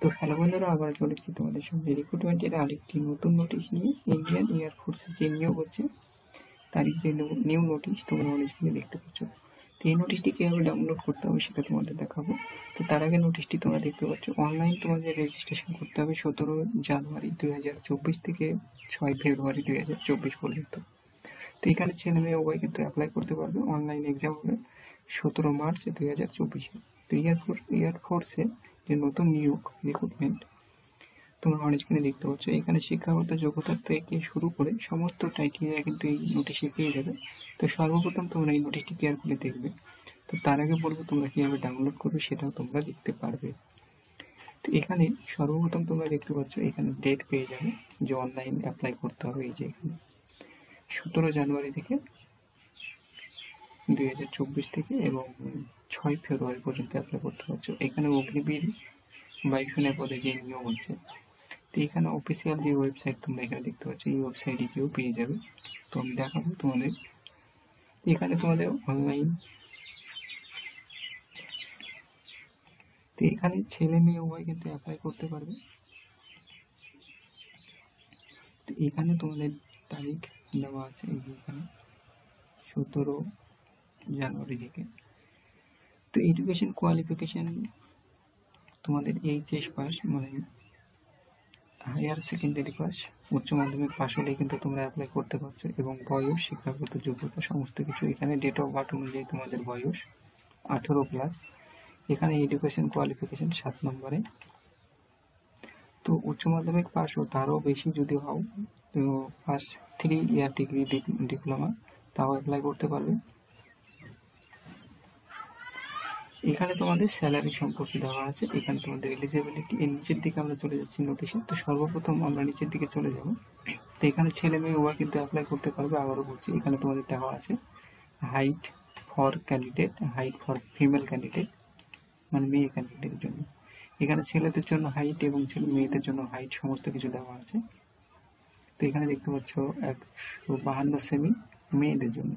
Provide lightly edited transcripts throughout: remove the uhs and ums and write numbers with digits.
তো হ্যালো বন্ধুরা, আবার চলে এসেছি তোমাদের সামনে রিক্রুটমেন্টের আরেকটি নতুন নোটিশ নিয়ে। ইন্ডিয়ান এয়ারফোর্সে যে নিয়োগ হচ্ছে তার যে নিউ নোটিশ তোমরা অন স্ক্রিনে দেখতে পাচ্ছ। তো এই নোটিশটি কীভাবে ডাউনলোড করতে হবে সেটা তোমাদের দেখাবো। তো তার আগে নোটিশটি তোমরা দেখতে পাচ্ছ, অনলাইন তোমাদের রেজিস্ট্রেশন করতে হবে 17 জানুয়ারি 2024 থেকে 6 ফেব্রুয়ারি 2024 পর্যন্ত। তো এখানে ছেলে মেয়ে উভয় কিন্তু অ্যাপ্লাই করতে পারবে। অনলাইন এক্সাম হবে 17 মার্চ 2024। তো এয়ারফোর্সে যে নতুন নিয়োগ রিক্রুটমেন্ট তোমরা অন স্ক্রিনে দেখতে পাচ্ছ, এখানে শিক্ষাগত যোগ্যতা থেকে শুরু করে সমস্ত ক্রাইটেরিয়া কিন্তু এই নোটিশে পেয়ে যাবে। তো সর্বপ্রথম তোমরা এই নোটিশটি কেয়ারফুলি দেখবে। তো তার আগে বলবো তোমরা কীভাবে ডাউনলোড করবে সেটাও তোমরা দেখতে পারবে। তো এখানে সর্বপ্রথম তোমরা দেখতে পাচ্ছ, এখানে ডেট পেয়ে যাবে যে অনলাইন অ্যাপ্লাই করতে হবে। এই যে এখানে 17 জানুয়ারি থেকে 2024 থেকে এবং 6 ফেব্রুয়ারি পর্যন্ত অ্যাপ্লাই করতে পারছো। এখানে অগ্নিবীর বায়ুসেনার পদে যে নিয়োগ হচ্ছে, তো এখানে অফিসিয়াল যে ওয়েবসাইট তোমরা এখানে দেখতে পাচ্ছ, এই ওয়েবসাইটে কেউ পেয়ে যাবে। তো আমি দেখাবো তোমাদের। এখানে তোমাদের অনলাইন, তো এখানে ছেলে মেয়ে উভয় কিন্তু অ্যাপ্লাই করতে পারবে। তো এখানে তোমাদের তারিখ দেওয়া আছে, এই যে এখানে 17 জানুয়ারি থেকে। তো এডুকেশন কোয়ালিফিকেশন তোমাদের এইচএস পাস মানে হায়ার সেকেন্ডারি পাস, উচ্চ মাধ্যমিক পাস হলেই কিন্তু তোমরা অ্যাপ্লাই করতে পারছো। এবং বয়স, শিক্ষাগত যোগ্যতা সমস্ত কিছু এখানে ডেট অফ বার্থ অনুযায়ী তোমাদের বয়স 18+। এখানে এডুকেশন কোয়ালিফিকেশন 7 নম্বরে। তো উচ্চ মাধ্যমিক পাস ও তারও বেশি যদি হও, তো ফার্স্ট 3 ইয়ার ডিগ্রি ডিপ্লোমা তাও অ্যাপ্লাই করতে পারবে। এখানে তোমাদের স্যালারি সম্পর্কে দেওয়া আছে। এখানে তোমাদের এলিজিবিলিটি, এর নিচের দিকে আমরা চলে যাচ্ছি নোটিশে। তো সর্বপ্রথম আমরা নিচের দিকে চলে যাব। তো এখানে ছেলে মেয়ে উভয় কিন্তু অ্যাপ্লাই করতে পারবে। আবারও বলছি, এখানে তোমাদের দেওয়া আছে height for candidate, height for female candidate মানে মেয়ে ক্যান্ডিডেটের জন্য। এখানে ছেলেদের জন্য হাইট এবং মেয়েদের জন্য হাইট সমস্ত কিছু দেওয়া আছে। তো এখানে দেখতে পাচ্ছ 152 সেমি মেয়েদের জন্য।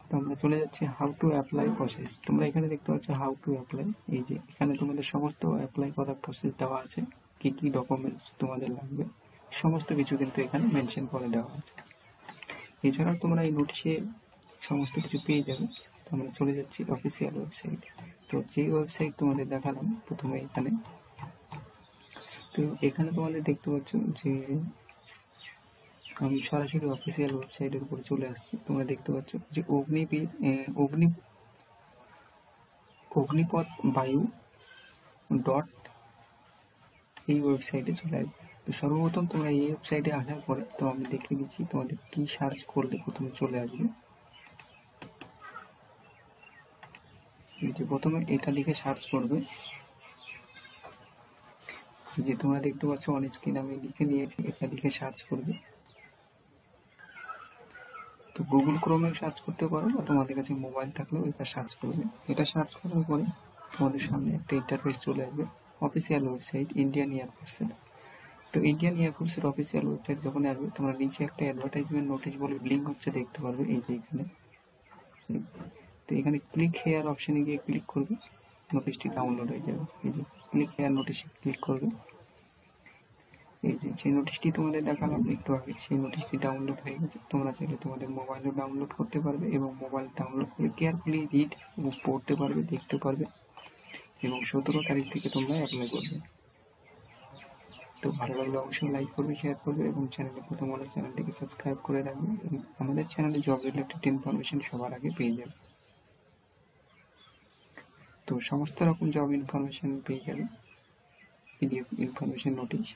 তো আমরা চলে যাচ্ছি হাউ টু অ্যাপ্লাই প্রসেস। তোমরা এখানে দেখতে পাচ্ছ হাউ টু অ্যাপ্লাই। এই যে এখানে তোমাদের সমস্ত অ্যাপ্লাই করার প্রসেস দেওয়া আছে, কি কি ডকুমেন্টস তোমাদের লাগবে সমস্ত কিছু কিন্তু এখানে মেনশন করে দেওয়া আছে। এছাড়াও তোমরা এই নোটিশে সমস্ত কিছু পেয়ে যাবে। তো আমরা চলে যাচ্ছি অফিসিয়াল ওয়েবসাইট। তো যে ওয়েবসাইট তোমাদের দেখালাম প্রথমে এখানে, তো এখানে তোমাদের দেখতে পাচ্ছ যে আমি সরাসরি অফিসিয়াল ওয়েবসাইটের উপরে চলে আসছি। তোমরা দেখতে পাচ্ছ যে অগ্নিপথ বায়ু ডট এই ওয়েবসাইটে চলে আসবে। তো সর্বপ্রথম তোমরা এই ওয়েবসাইটে আসার পরে, তো আমি দেখিয়ে দিচ্ছি তোমাদের কি সার্চ করলে প্রথমে চলে আসবে। যে প্রথমে এটা লিখে সার্চ করবে, যে তোমরা দেখতে পাচ্ছ অন স্ক্রিন আমি লিখে নিয়েছি, এটা লিখে সার্চ করবে। তো গুগল ক্রোমে সার্চ করতে পারো, বা তোমাদের কাছে মোবাইল থাকলেও এটা সার্চ করবে। এটা সার্চ করার পরে তোমাদের সামনে একটা ইন্টারফেস চলে আসবে, অফিসিয়াল ওয়েবসাইট ইন্ডিয়ান এয়ারফোর্সের। তো ইন্ডিয়ান এয়ারফোর্সের অফিসিয়াল ওয়েবসাইট যখন আসবে, তোমরা নিচে একটা অ্যাডভার্টাইজমেন্ট নোটিশ বলে লিঙ্ক হচ্ছে দেখতে পারবে, এই যে এখানে। তো এখানে ক্লিক হেয়ার অপশানে গিয়ে ক্লিক করবে, নোটিশটি ডাউনলোড হয়ে যাবে। এই যে ক্লিক হেয়ার নোটিশে ক্লিক করবে। এই যে নোটিশটি তোমাদের দেখালাম একটু আগে, সেই নোটিশটি ডাউনলোড হয়ে গেছে। তোমরা চাইলে তোমাদের মোবাইলেও ডাউনলোড করতে পারবে এবং মোবাইল ডাউনলোড করে কেয়ারফুলি রিড পড়তে পারবে, দেখতে পারবে এবং 17 তারিখ থেকে তোমরা অ্যাপ্লাই করবে। তো ভালো লাগলে অবশ্যই লাইক করবে, শেয়ার করবে এবং চ্যানেলে প্রথম হলে চ্যানেলটিকে সাবস্ক্রাইব করে রাখবে। আমাদের চ্যানেলে জব রিলেটেড ইনফরমেশন সবার আগে পেয়ে যাবে। তো সমস্ত রকম জব ইনফরমেশন পেয়ে যাবে, পিডিএফ ইনফরমেশন নোটিশ।